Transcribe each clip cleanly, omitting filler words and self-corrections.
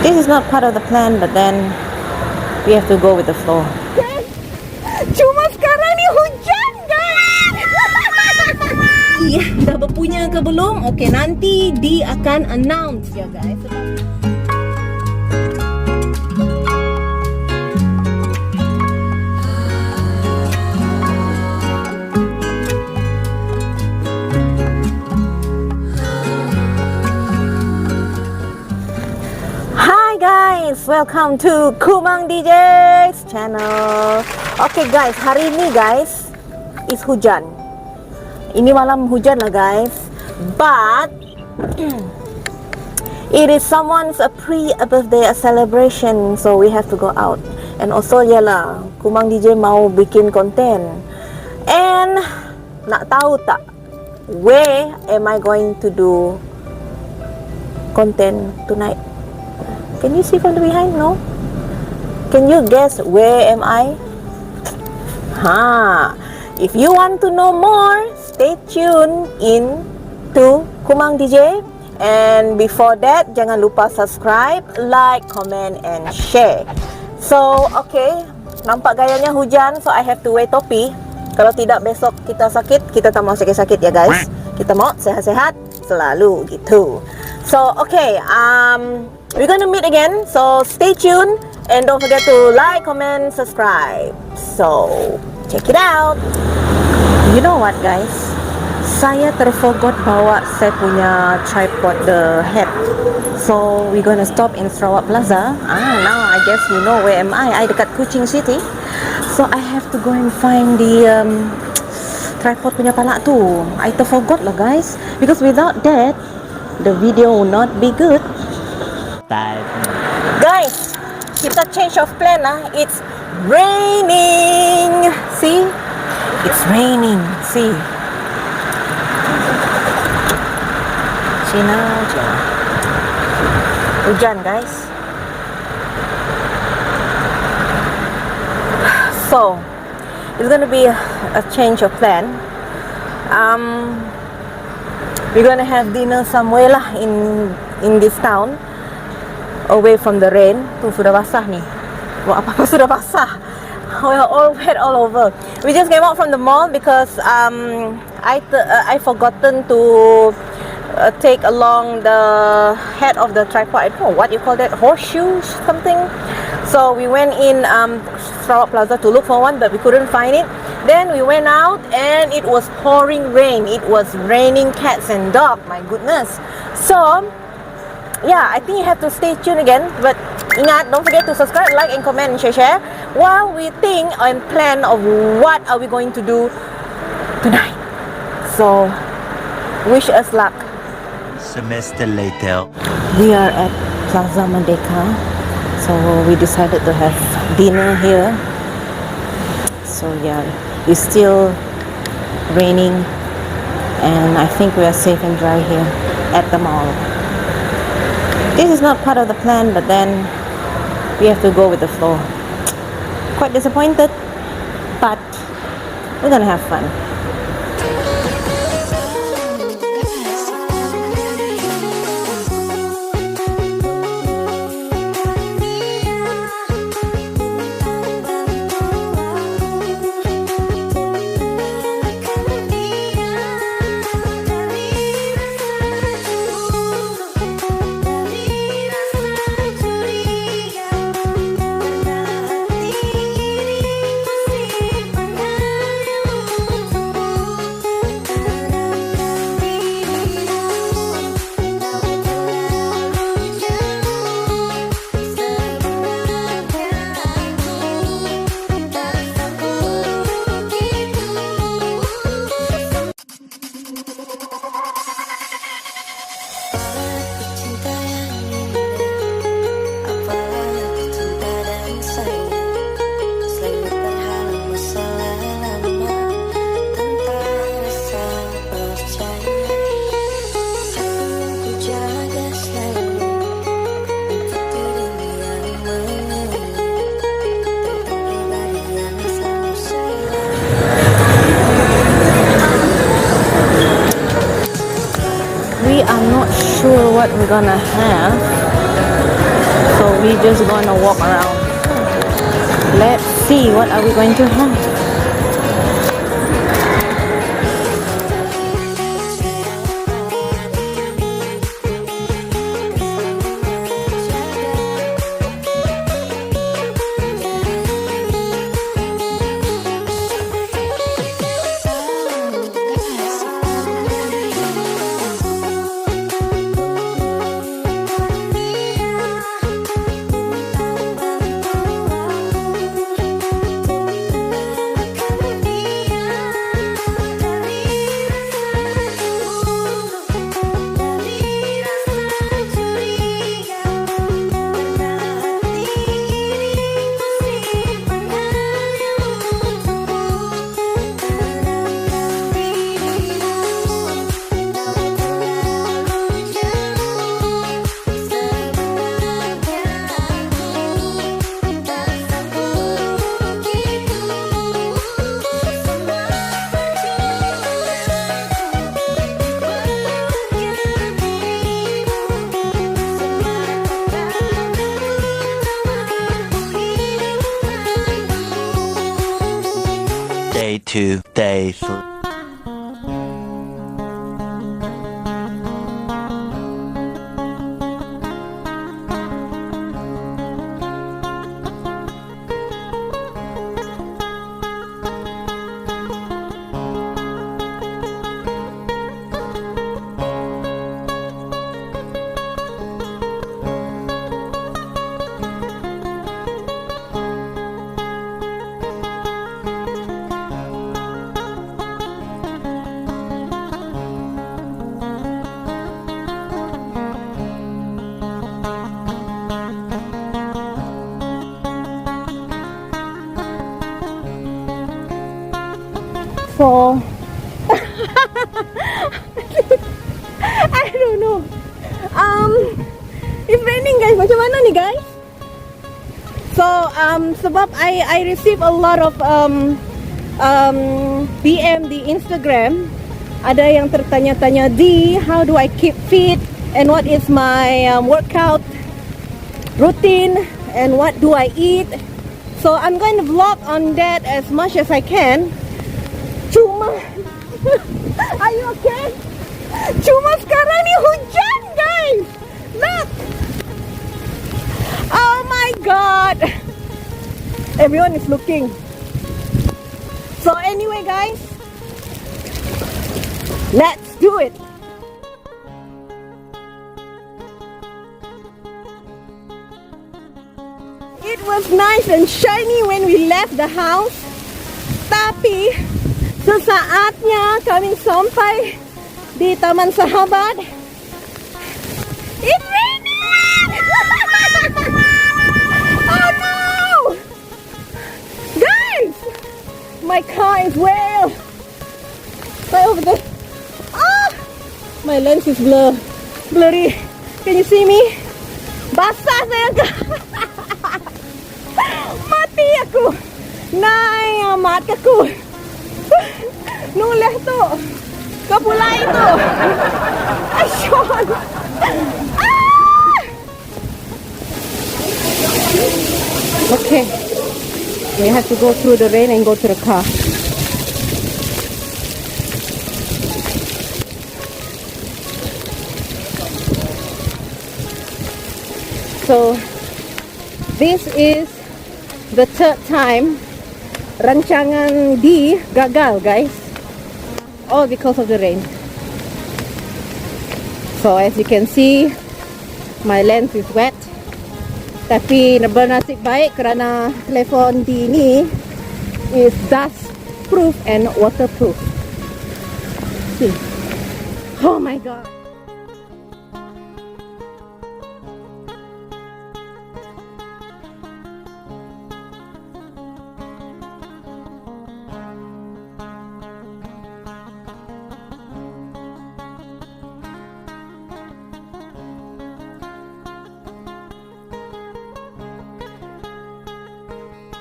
This is not part of the plan, but then we have to go with the flow. Cuma sekarang ni hujan, guys. Ya, dah berpunya ke belum? Okey, nanti Dee akan announce ya, guys. Hi guys, welcome to Kumang DJ's channel. Okay guys, hari ini guys is hujan. Ini malam hujan lah guys. But it is someone's pre-birthday celebration, so we have to go out. And also yalah, Kumang DJ mau bikin konten. And nak tahu tak, where am I going to do content tonight? Can you see from the behind? No? Can you guess where am I? If you want to know more, stay tuned in to Kumang DJ. And before that, jangan lupa subscribe, like, comment and share. So, okay, nampak gayanya hujan, so I have to wear topi. Kalau tidak besok kita sakit, kita tak mau sakit-sakit ya guys. Kita mau sehat-sehat selalu gitu. So, okay, we're gonna meet again, so stay tuned and don't forget to like, comment, subscribe. So, check it out. You know what guys? Saya terforgot bawa saya punya tripod, the head. So, we're gonna stop in Sarawak Plaza. Now I guess you know where am I dekat Kuching City. So, I have to go and find the tripod punya pala tu. I terforgot lah guys, because without that, the video will not be good. Guys, kita change of plan lah. It's raining. See? It's raining. See? Cina. Hujan guys. So, it's gonna be a change of plan. We're gonna have dinner somewhere lah in this town, away from the rain. Tu sudah basah ni. Wah, apa sudah basah? We're all wet all over. We just came out from the mall because I forgotten to take along the head of the tripod. I don't know what you call that, horseshoes something. So we went in Sarawak Plaza to look for one, but we couldn't find it. Then we went out and it was pouring rain. It was raining cats and dogs. My goodness. So yeah, I think you have to stay tuned again. But ingat, don't forget to subscribe, like and comment and share while we think and plan of what are we going to do tonight. So wish us luck. Semester later, we are at Plaza Merdeka, so we decided to have dinner here. So yeah, it's still raining and I think we are safe and dry here at the mall. This is not part of the plan, but then we have to go with the flow. Quite disappointed, but we're gonna have fun. we are not sure what we're gonna have, so we just gonna walk around. Let's see what are we going to have. Day 2, day 3. So I don't know. It's raining guys. Macam mana ni guys? So sebab I receive a lot of DM di Instagram. Ada yang tertanya-tanya, Dee, how do I keep fit and what is my workout routine and what do I eat? So I'm going to vlog on that as much as I can. Cuma are you okay? Cuma sekarang ni hujan guys. Look. Oh my god. Everyone is looking. So anyway guys, let's do it. It was nice and shiny when we left the house. Tapi sesaatnya kami sampai di Taman Sahabat, it's raining! Oh no! Guys! My car is well. Right over there. Ah! My lens is blurry. Can you see me? Basah saya. Mati aku. Nay, amat aku. Nulah tu. Kapulay tu. Asyon. Ah! Okay. We have to go through the rain and go to the car. So, this is the third time Rancangan Dee gagal, guys. All because of the rain. So, as you can see, my lens is wet. Tapi bernasib baik kerana telefon Dee ni is dust proof and waterproof. See. Oh my god.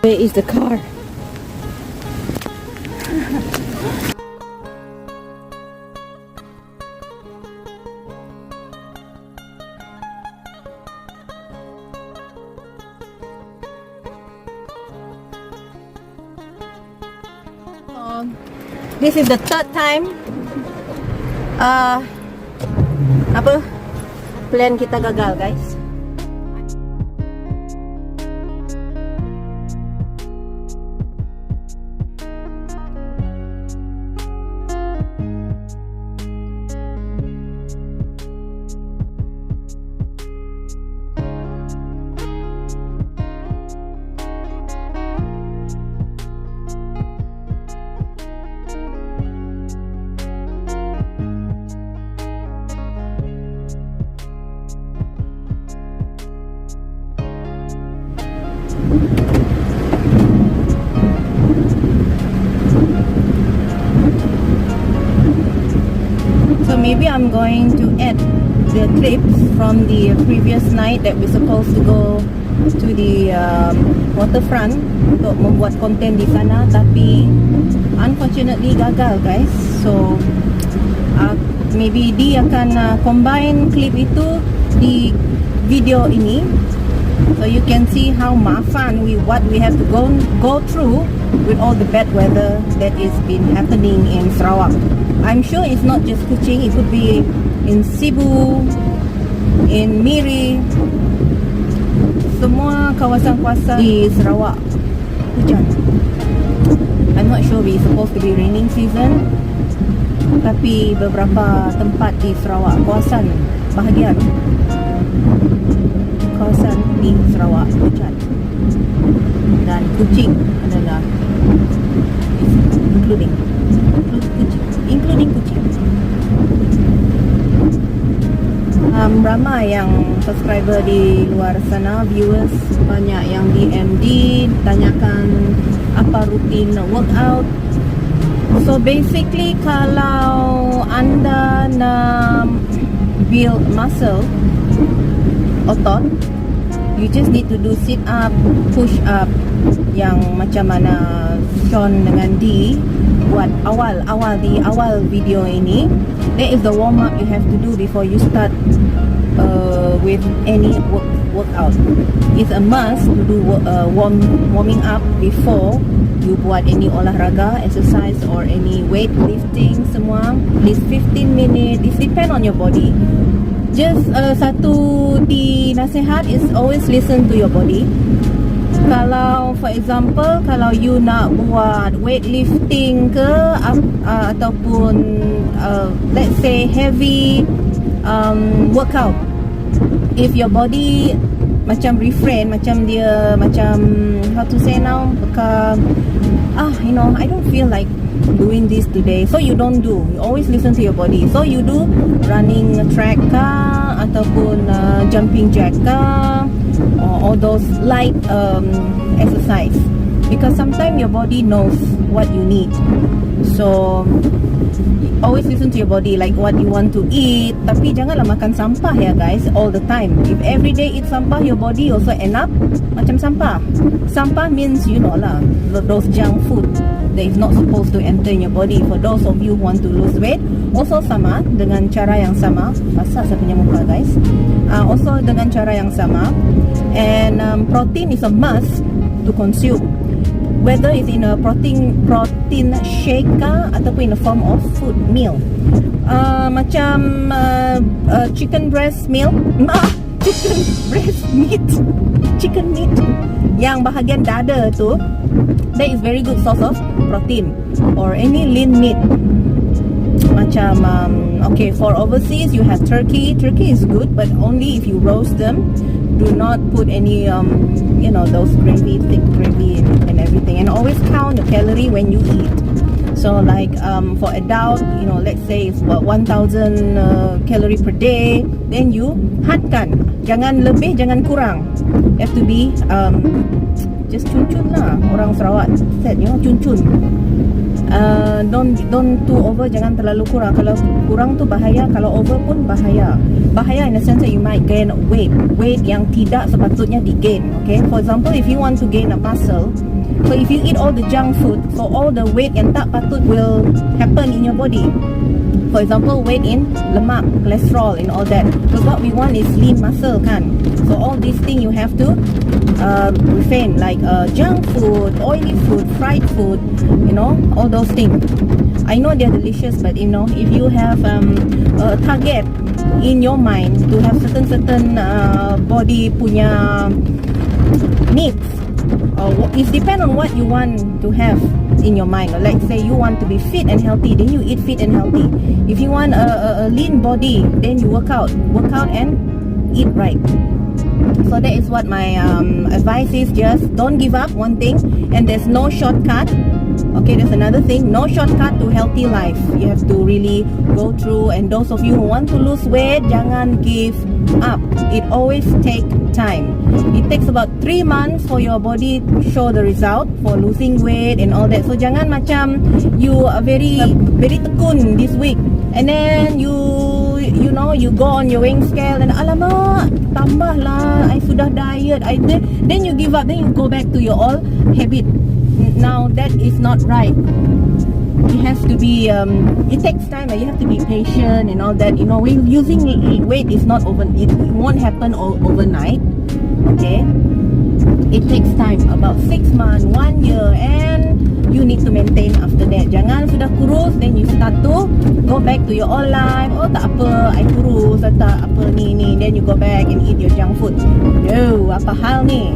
Where is the car? This is the third time plan kita gagal, guys. So maybe I'm going to add the clips from the previous night that we're supposed to go to the waterfront untuk membuat konten di sana, tapi unfortunately gagal, guys. So maybe Dee akan combine clip itu di video ini, so you can see how mafan what we have to go through with all the bad weather that is been happening in Sarawak. I'm sure it's not just Kuching, it could be in Cebu, in Miri, semua kawasan-kawasan di Sarawak hujan. I'm not sure it's supposed to be raining season, tapi beberapa tempat di Sarawak, kawasan bahagian kawasan di Sarawak hujan, dan Kuching adalah including Kuching. Ramai yang subscriber di luar sana, viewers, banyak yang DM tanyakan apa rutin workout. So basically, kalau anda nak build muscle, otot, you just need to do sit up, push up, yang macam mana Sean dengan Dee buat di awal video ini. That is the warm up you have to do before you start with any workout. It's a must to do warming up before you buat any olahraga, exercise or any weight lifting semua. At least 15 minutes. It depends on your body. Just satu di nasihat is always listen to your body. Kalau for example, kalau you nak buat weightlifting ke ataupun let's say heavy workout, if your body macam refrain, macam dia macam how to say now, I don't feel like doing this today, so you don't do. You always listen to your body. So you do running track ka ataupun jumping jack ka, or all those light exercise, because sometimes your body knows what you need. So always listen to your body, like what you want to eat. Tapi janganlah makan sampah ya guys, all the time. If every day eat sampah, your body also end up macam sampah. Sampah means you know lah, those junk food that is not supposed to enter in your body. For those of you who want to lose weight, also sama, dengan cara yang sama. Basah saya punya muka guys. Also dengan cara yang sama. And protein is a must to consume, whether it's in a protein shake ka ataupun in the form of food meal. Macam chicken breast milk, chicken breast meat, chicken meat yang bahagian dada tu, that is very good source of protein. Or any lean meat, macam okay, for overseas you have turkey. Turkey is good, but only if you roast them. Do not put any those gravy, thick gravy and everything. And always count the calorie when you eat. So like for adult, let's say it's about 1000 calorie per day, then you hadkan, jangan lebih, jangan kurang. You have to be just cun-cun lah, orang Sarawak said, cun-cun. Don't too over, jangan terlalu kurang. Kalau kurang tu bahaya, kalau over pun bahaya. Bahaya in the sense that you might gain weight yang tidak sepatutnya di-gain. Okay, for example, if you want to gain a muscle, so if you eat all the junk food, so all the weight yang tak patut will happen in your body. For example, weight in lemak, cholesterol and all that. Because what we want is lean muscle kan. So all these things you have to refrain, like junk food, oily food, fried food, you know, all those things. I know they're delicious, but you know, if you have a target in your mind to have certain body punya needs, it depends on what you want to have in your mind. Like say you want to be fit and healthy, then you eat fit and healthy. If you want a lean body, then you work out and eat right. So that is what my advice is. Just don't give up one thing, and there's no shortcut. Okay, there's another thing, no shortcut to healthy life. You have to really go through, and those of you who want to lose weight, jangan give up. It always takes time. It takes about 3 months for your body to show the result for losing weight and all that. So jangan macam you are very tekun this week, and then you know, you go on your weighing scale and alamak, tambah lah, I sudah diet, then you give up, then you go back to your old habit. Now that is not right. It has to be it takes time. You have to be patient and all that. You know, losing weight is not it won't happen overnight. Okay, it takes time, about 6 months, 1 year, and you need to maintain after that. Jangan sudah kurus then you start to go back to your old life. Oh tak apa, I kurus, tak apa ni, then you go back and eat your junk food. No, apa hal ni?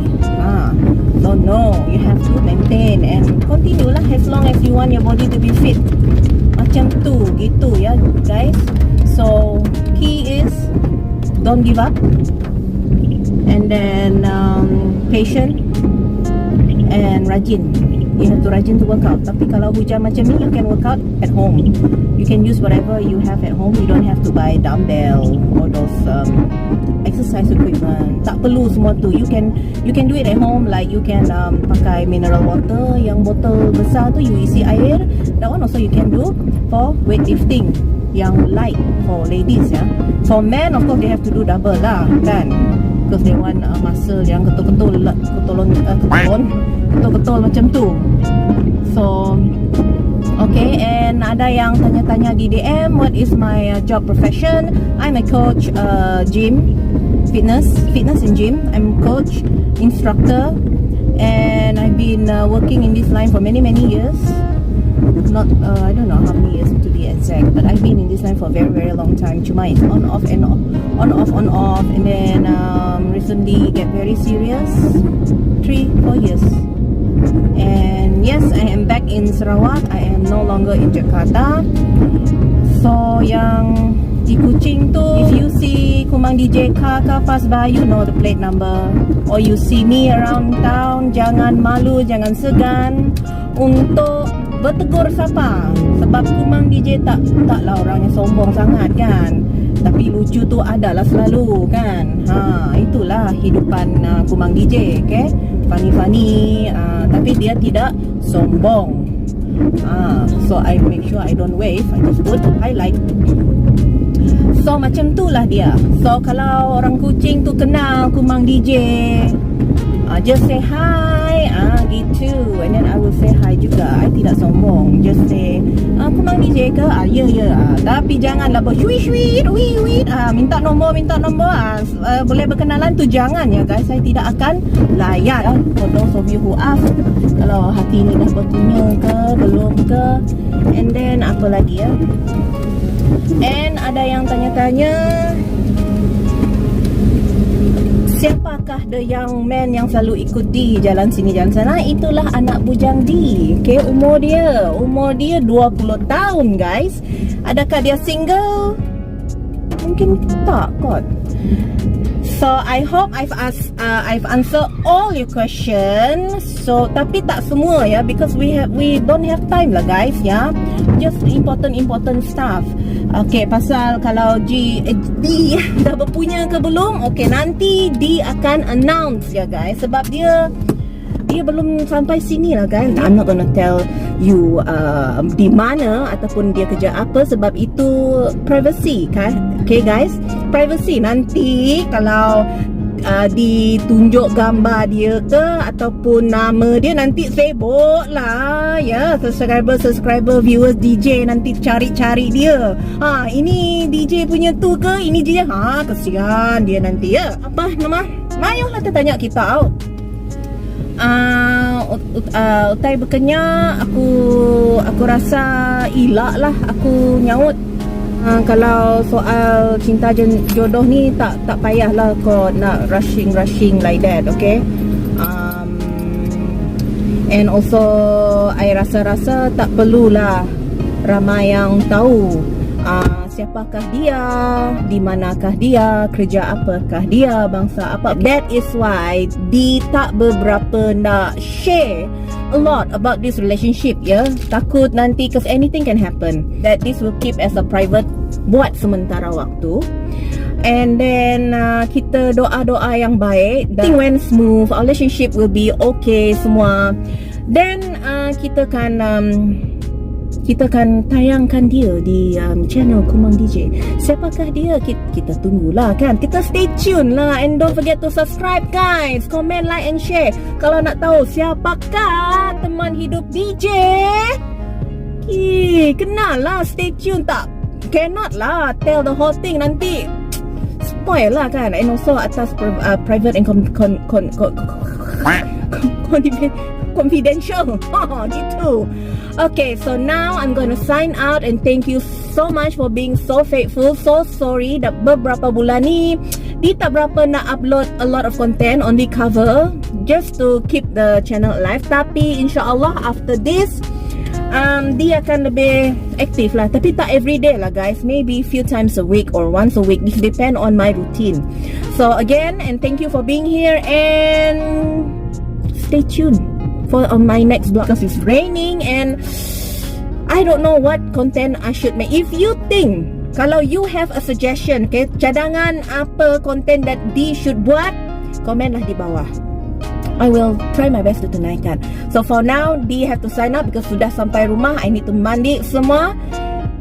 So no, you have to maintain and continue lah as long as you want your body to be fit. Macam tu, gitu ya guys. So key is don't give up, and then patient and rajin. You have to rajin to work out. Tapi kalau hujan macam ni, you can work out at home. You can use whatever you have at home. You don't have to buy dumbbell or those exercise equipment. Tak perlu semua tu. You can do it at home. Like you can pakai mineral water, yang botol besar tu you isi air. That one also you can do for weightlifting, yang light for ladies ya. For men of course they have to do double lah kan, because they want muscle yang ketul-ketul macam tu. So okay, and ada yang tanya-tanya di DM, what is my job profession? I'm a coach, gym, fitness and gym. I'm coach, instructor, and I've been working in this line for many years. Not I don't know how many years to be exact, but I've been in this line for a very long time. Cuma it's on off, and then recently get very serious, 3-4 years. And yes, I am back in Sarawak. I am no longer in Jakarta. So yang di Kuching tu, if you see Kumang DJ car pass by, you know the plate number, or you see me around town, jangan malu, jangan segan untuk bertegur sapa. Sebab Kumang DJ taklah orang yang sombong sangat kan, tapi lucu tu adalah selalu kan. Itulah hidupan Kumang DJ. Okay, funny, tapi dia tidak sombong. So I make sure I don't wave, I just put highlight. So macam tu lah dia. So kalau orang Kuching tu kenal Kumang DJ, just say hi, gitu. And then I will say hi juga. I tidak sombong. Just say, Kumang DJ ke? Ya. Tapi janganlah bersyuit, minta nombor, boleh berkenalan tu jangan ya guys. Saya tidak akan layan. For those of you who ask, kalau hati ni dah bertanya ke, belum ke. And then apa lagi ya? And ada yang tanya-tanya, siapakah the young man yang selalu ikut di jalan sini jalan sana? Itulah anak bujang di. Okay, umur dia 20 tahun guys. Adakah dia single? Mungkin tak kot. So I hope I've answered all your questions. So tapi tak semua ya, because we don't have time lah guys ya. Just important stuff. Okay, pasal kalau D dah berpunya ke belum? Okay, nanti D akan announce ya guys, sebab dia belum sampai sini lah guys. I'm not gonna tell you di mana ataupun dia kerja apa, sebab itu privacy kan. Okay guys, privacy. Nanti kalau ditunjuk gambar dia ke ataupun nama dia, nanti sibuk lah ya subscriber viewers DJ nanti cari dia. Ini DJ punya tu ke, ini DJ, kesian dia nanti ya. Apa nama? Mayulah tanya kita tau. Utai berkenyak, aku rasa ilak lah aku nyaut. Kalau soal cinta jodoh ni tak payahlah kau nak rushing like that, okay? And also I rasa tak perlulah ramai yang tahu siapakah dia, di manakah dia, kerja apakah dia, bangsa apa. That is why di tak beberapa nak share a lot about this relationship ya. Takut nanti, cause anything can happen. That this will keep as a private buat sementara waktu. And then kita doa-doa yang baik. I think when smooth, our relationship will be okay semua. Then kita kan tayangkan dia di channel Kumang DJ. Siapakah dia? Kita tunggulah kan. Kita stay tune lah. And don't forget to subscribe guys. Comment, like and share. Kalau nak tahu siapakah teman hidup DJ, kenal lah. Stay tune. Cannot lah tell the whole thing, nanti spoil lah kan. And also atas private and confidential. Gitu. Okay, so now I'm gonna sign out and thank you so much for being so faithful. So sorry that beberapa bulan ni di tak berapa nak upload a lot of content, only cover just to keep the channel alive. Tapi insyaAllah after this dia akan lebih aktif lah. Tapi tak everyday lah guys, maybe few times a week or once a week. This depend on my routine. So again, and thank you for being here, and stay tuned for on my next vlog because it's raining and I don't know what content I should make. If you think, kalau you have a suggestion, okay, cadangan apa content that D should buat, komen lah di bawah. I will try my best to tunaikan. So for now, D have to sign up because sudah sampai rumah. I need to mandi semua.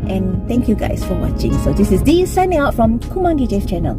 And thank you guys for watching. So this is D signing out from Kumang DJ's channel.